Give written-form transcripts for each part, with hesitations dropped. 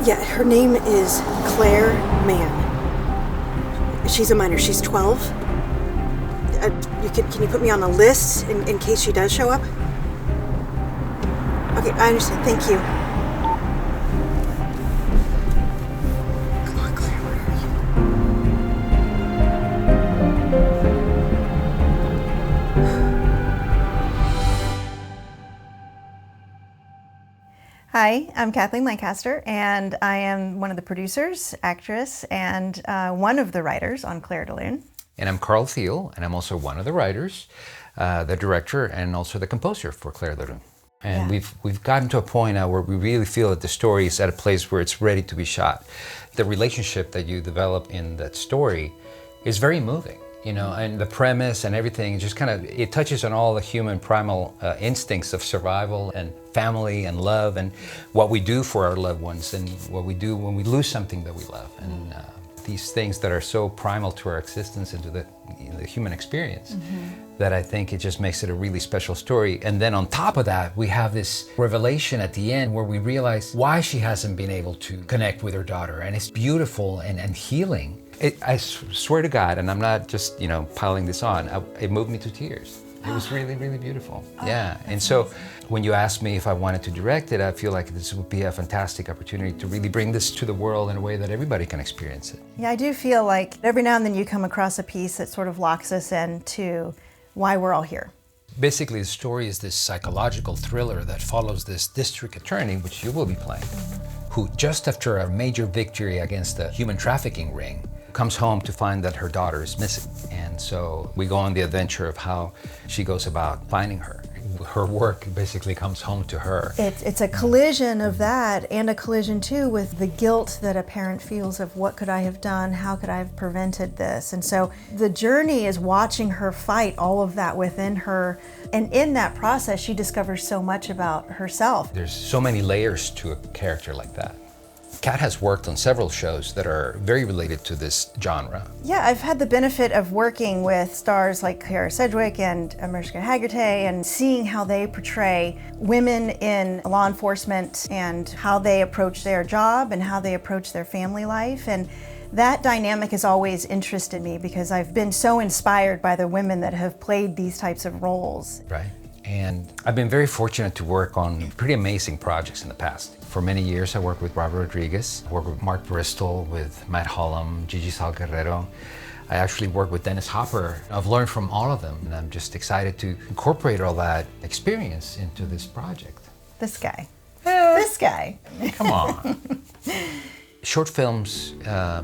Yeah, her name is Claire Mann. She's a minor. She's 12. Can you put me on a list in case she does show up? Okay, I understand. Thank you. Come on, Claire, where are you? Hi, I'm Kathleen Lancaster, and I am one of the producers, actress, and one of the writers on CLAIR de LUNE. And I'm Carl Thiel, and I'm also one of the writers, the director, and also the composer for CLAIR de LUNE. And we've gotten to a point now where we really feel that the story is at a place where it's ready to be shot. The relationship that you develop in that story is very moving, you know, and the premise and everything just it touches on all the human primal instincts of survival and family and love and what we do for our loved ones and what we do when we lose something that we love. And these things that are so primal to our existence and to the human experience, that I think it just makes it a really special story. And then on top of that, we have this revelation at the end where we realize why she hasn't been able to connect with her daughter. And it's beautiful and healing. I swear to God, and I'm not just, you know, piling this on, it moved me to tears. It was really, really beautiful. Yeah, and so when you asked me if I wanted to direct it, I feel like this would be a fantastic opportunity to really bring this to the world in a way that everybody can experience it. Yeah, I do feel like every now and then you come across a piece that sort of locks us into why we're all here. Basically, the story is this psychological thriller that follows this district attorney, which you will be playing, who just after a major victory against the human trafficking ring, comes home to find that her daughter is missing. And so we go on the adventure of how she goes about finding her. Her work basically comes home to her. It's a collision of that, and a collision too with the guilt that a parent feels of what could I have done, how could I have prevented this? And so the journey is watching her fight all of that within her, and in that process she discovers so much about herself. There's so many layers to a character like that. Kat has worked on several shows that are very related to this genre. Yeah, I've had the benefit of working with stars like Kara Sedgwick and Mariska Hargitay and seeing how they portray women in law enforcement and how they approach their job and how they approach their family life. And that dynamic has always interested me because I've been so inspired by the women that have played these types of roles. Right. And I've been very fortunate to work on pretty amazing projects in the past. For many years, I worked with Robert Rodriguez, I worked with Mark Bristol, with Matt Hollum, Gigi Sal Guerrero. I actually worked with Dennis Hopper. I've learned from all of them, and I'm just excited to incorporate all that experience into this project. This guy. This guy. Come on. Short films,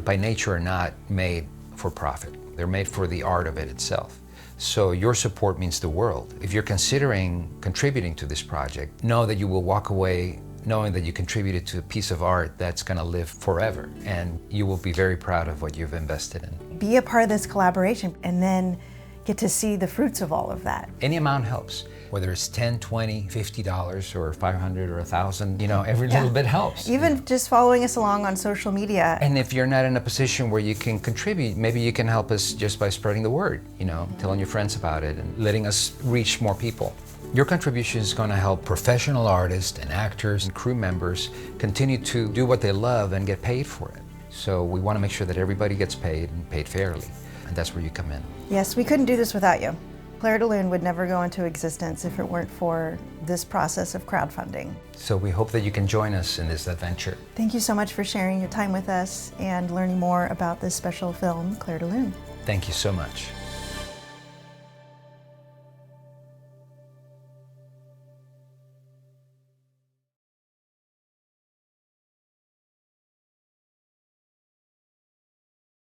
by nature, are not made for profit. They're made for the art of it itself. So your support means the world. If you're considering contributing to this project, know that you will walk away knowing that you contributed to a piece of art that's going to live forever, and you will be very proud of what you've invested in. Be a part of this collaboration and then get to see the fruits of all of that. Any amount helps, whether it's $10, $20, $50 or $500 or $1,000, you know, every little bit helps. Even just following us along on social media. And if you're not in a position where you can contribute, maybe you can help us just by spreading the word, you know, telling your friends about it and letting us reach more people. Your contribution is going to help professional artists and actors and crew members continue to do what they love and get paid for it. So we want to make sure that everybody gets paid and paid fairly, and that's where you come in. Yes, we couldn't do this without you. CLAIR de LUNE would never go into existence if it weren't for this process of crowdfunding. So we hope that you can join us in this adventure. Thank you so much for sharing your time with us and learning more about this special film, CLAIR de LUNE. Thank you so much.